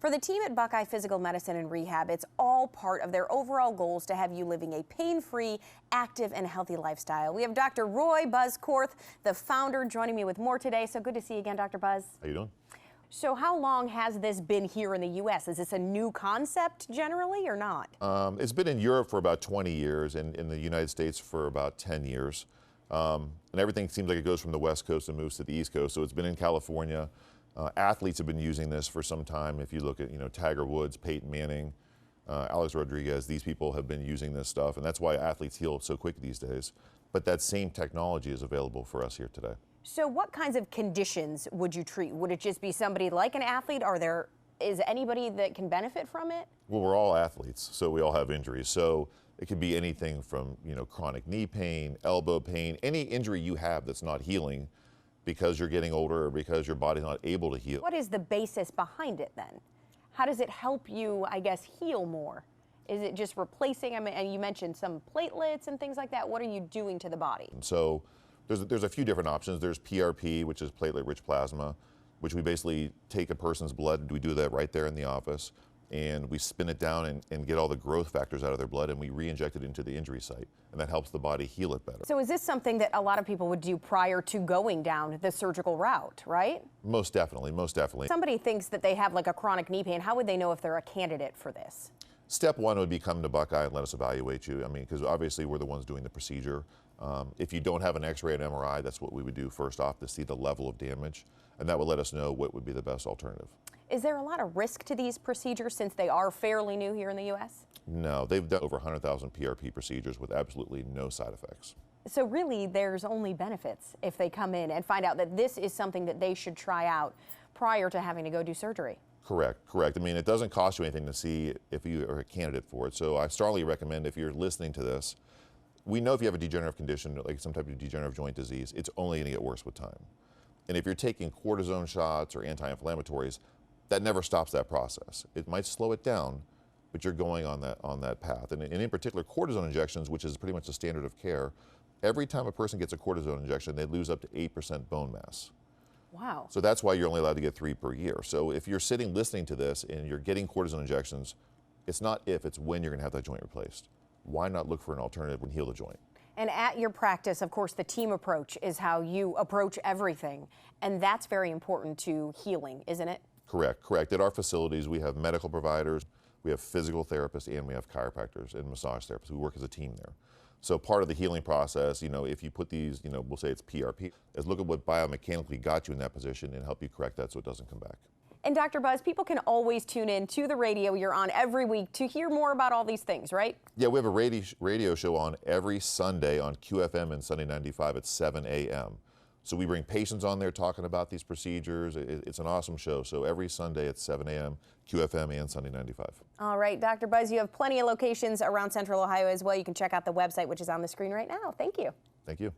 For the team at Buckeye Physical Medicine and Rehab, it's all part of their overall goals to have you living a pain-free, active, and healthy lifestyle. We have Dr. Roy Buzz Korth, the founder, joining me with more today. So good to see you again, Dr. Buzz. How you doing? So how long has this been here in the U.S.? Is this a new concept generally or not? It's been in Europe for about 20 years and in the United States for about 10 years. And everything seems like it goes from the West Coast and moves to the East Coast. So it's been in California. Athletes have been using this for some time. If you look at, Tiger Woods, Peyton Manning, Alex Rodriguez, these people have been using this stuff. And that's why athletes heal so quick these days. But that same technology is available for us here today. So what kinds of conditions would you treat? Would it just be somebody like an athlete? Is anybody that can benefit from it? Well, we're all athletes, so we all have injuries. So it could be anything from, chronic knee pain, elbow pain, any injury you have that's not healing because you're getting older or because your body's not able to heal. What is the basis behind it then? How does it help you, I guess, heal more? Is it just replacing, and you mentioned some platelets and things like that. What are you doing to the body? So there's a few different options. There's PRP, which is platelet-rich plasma, which we basically take a person's blood. We do that right there in the office, and we spin it down and get all the growth factors out of their blood, and we re-inject it into the injury site, and that helps the body heal it better. So is this something that a lot of people would do prior to going down the surgical route, right? Most definitely, most definitely. Somebody thinks that they have like a chronic knee pain. How would they know if they're a candidate for this? Step one would be come to Buckeye and let us evaluate you. Because obviously we're the ones doing the procedure. If you don't have an X-ray and MRI, that's what we would do first off to see the level of damage, and that would let us know what would be the best alternative. Is there a lot of risk to these procedures since they are fairly new here in the U.S.? No, they've done over 100,000 PRP procedures with absolutely no side effects. So really there's only benefits if they come in and find out that this is something that they should try out prior to having to go do surgery. Correct, correct. It doesn't cost you anything to see if you are a candidate for it. So I strongly recommend, if you're listening to this, we know if you have a degenerative condition, like some type of degenerative joint disease, it's only going to get worse with time. And if you're taking cortisone shots or anti-inflammatories, that never stops that process. It might slow it down, but you're going on that path. And in particular, cortisone injections, which is pretty much the standard of care, every time a person gets a cortisone injection, they lose up to 8% bone mass. Wow. So that's why you're only allowed to get 3 per year. So if you're sitting listening to this and you're getting cortisone injections, it's not if, it's when you're going to have that joint replaced. Why not look for an alternative and heal the joint? And at your practice, of course, the team approach is how you approach everything. And that's very important to healing, isn't it? Correct, correct. At our facilities, we have medical providers, we have physical therapists, and we have chiropractors and massage therapists. We work as a team there. So part of the healing process, if you put these, we'll say it's PRP, is look at what biomechanically got you in that position and help you correct that so it doesn't come back. And Dr. Buzz, people can always tune in to the radio you're on every week to hear more about all these things, right? Yeah, we have a radio show on every Sunday on QFM and Sunday 95 at 7 a.m. So we bring patients on there talking about these procedures. It's an awesome show. So every Sunday at 7 a.m., QFM and Sunday 95. All right, Dr. Buzz, you have plenty of locations around Central Ohio as well. You can check out the website, which is on the screen right now. Thank you. Thank you.